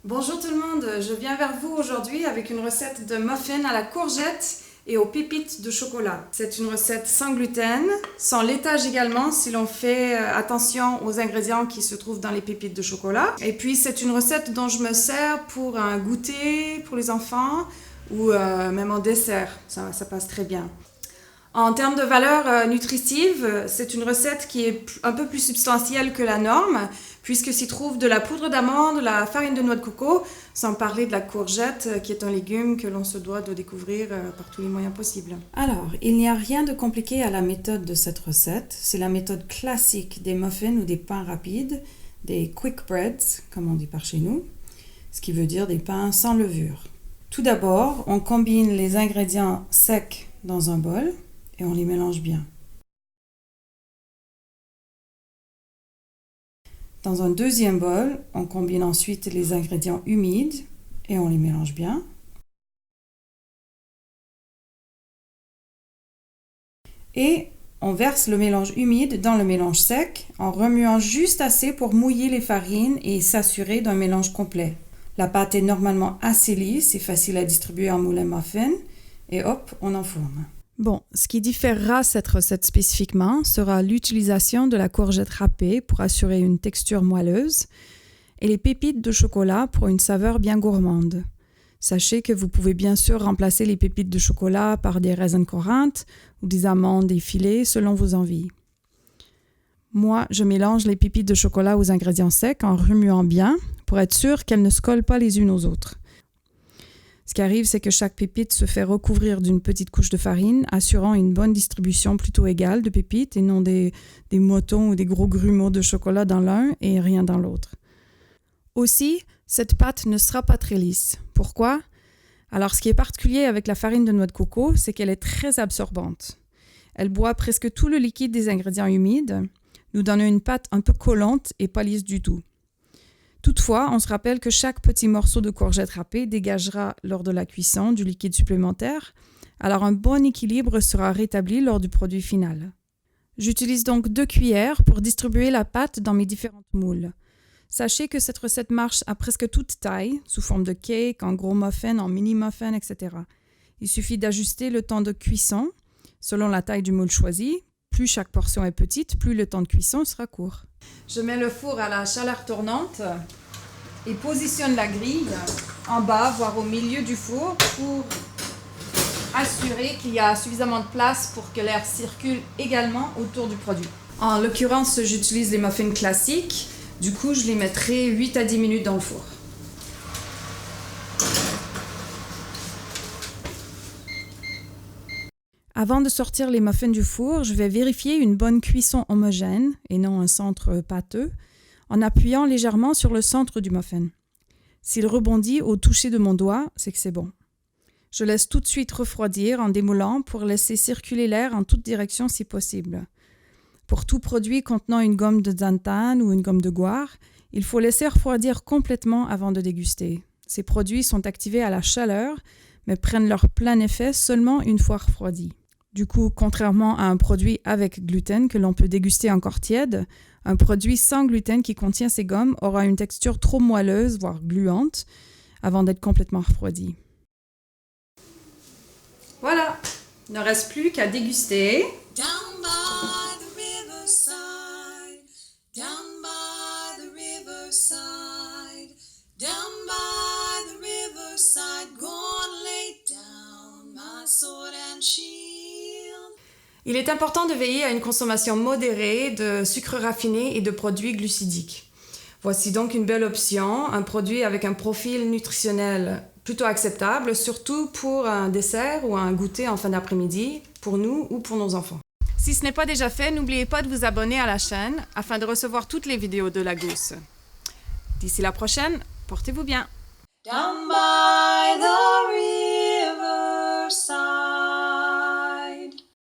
Bonjour tout le monde, je viens vers vous aujourd'hui avec une recette de muffins à la courgette et aux pépites de chocolat. C'est une recette sans gluten, sans laitage également si l'on fait attention aux ingrédients qui se trouvent dans les pépites de chocolat. Et puis c'est une recette dont je me sers pour un goûter pour les enfants ou même en dessert, ça passe très bien. En termes de valeur nutritive, c'est une recette qui est un peu plus substantielle que la norme, puisque s'y trouve de la poudre d'amande, la farine de noix de coco, sans parler de la courgette, qui est un légume que l'on se doit de découvrir par tous les moyens possibles. Alors, il n'y a rien de compliqué à la méthode de cette recette. C'est la méthode classique des muffins ou des pains rapides, des quick breads, comme on dit par chez nous, ce qui veut dire des pains sans levure. Tout d'abord, on combine les ingrédients secs dans un bol, et on les mélange bien. Dans un deuxième bol, on combine ensuite les ingrédients humides et on les mélange bien. Et on verse le mélange humide dans le mélange sec en remuant juste assez pour mouiller les farines et s'assurer d'un mélange complet. La pâte est normalement assez lisse et facile à distribuer en moule à muffin et hop, on enfourne. Bon, ce qui différera cette recette spécifiquement sera l'utilisation de la courgette râpée pour assurer une texture moelleuse et les pépites de chocolat pour une saveur bien gourmande. Sachez que vous pouvez bien sûr remplacer les pépites de chocolat par des raisins de Corinthe ou des amandes effilées selon vos envies. Moi, je mélange les pépites de chocolat aux ingrédients secs en remuant bien pour être sûr qu'elles ne se collent pas les unes aux autres. Ce qui arrive, c'est que chaque pépite se fait recouvrir d'une petite couche de farine, assurant une bonne distribution plutôt égale de pépites et non des motons ou des gros grumeaux de chocolat dans l'un et rien dans l'autre. Aussi, cette pâte ne sera pas très lisse. Pourquoi? Alors, ce qui est particulier avec la farine de noix de coco, c'est qu'elle est très absorbante. Elle boit presque tout le liquide des ingrédients humides, nous donnant une pâte un peu collante et pas lisse du tout. Toutefois, on se rappelle que chaque petit morceau de courgette râpée dégagera lors de la cuisson du liquide supplémentaire, alors un bon équilibre sera rétabli lors du produit final. J'utilise donc 2 cuillères pour distribuer la pâte dans mes différentes moules. Sachez que cette recette marche à presque toute taille, sous forme de cake, en gros muffin, en mini muffin, etc. Il suffit d'ajuster le temps de cuisson selon la taille du moule choisi. Plus chaque portion est petite, plus le temps de cuisson sera court. Je mets le four à la chaleur tournante et positionne la grille en bas, voire au milieu du four pour assurer qu'il y a suffisamment de place pour que l'air circule également autour du produit. En l'occurrence, j'utilise les muffins classiques. Du coup, je les mettrai 8 à 10 minutes dans le four. Avant de sortir les muffins du four, je vais vérifier une bonne cuisson homogène et non un centre pâteux en appuyant légèrement sur le centre du muffin. S'il rebondit au toucher de mon doigt, c'est que c'est bon. Je laisse tout de suite refroidir en démoulant pour laisser circuler l'air en toutes directions si possible. Pour tout produit contenant une gomme de xanthane ou une gomme de goire, il faut laisser refroidir complètement avant de déguster. Ces produits sont activés à la chaleur, mais prennent leur plein effet seulement une fois refroidis. Du coup, contrairement à un produit avec gluten que l'on peut déguster encore tiède, un produit sans gluten qui contient ces gommes aura une texture trop moelleuse, voire gluante, avant d'être complètement refroidi. Voilà, il ne reste plus qu'à déguster. Down by the riverside, down by the riverside, down by the riverside, gonna lay down my sword and shield. Il est important de veiller à une consommation modérée de sucre raffiné et de produits glucidiques. Voici donc une belle option, un produit avec un profil nutritionnel plutôt acceptable, surtout pour un dessert ou un goûter en fin d'après-midi, pour nous ou pour nos enfants. Si ce n'est pas déjà fait, n'oubliez pas de vous abonner à la chaîne afin de recevoir toutes les vidéos de la Gousse. D'ici la prochaine, portez-vous bien. Down by the riverside.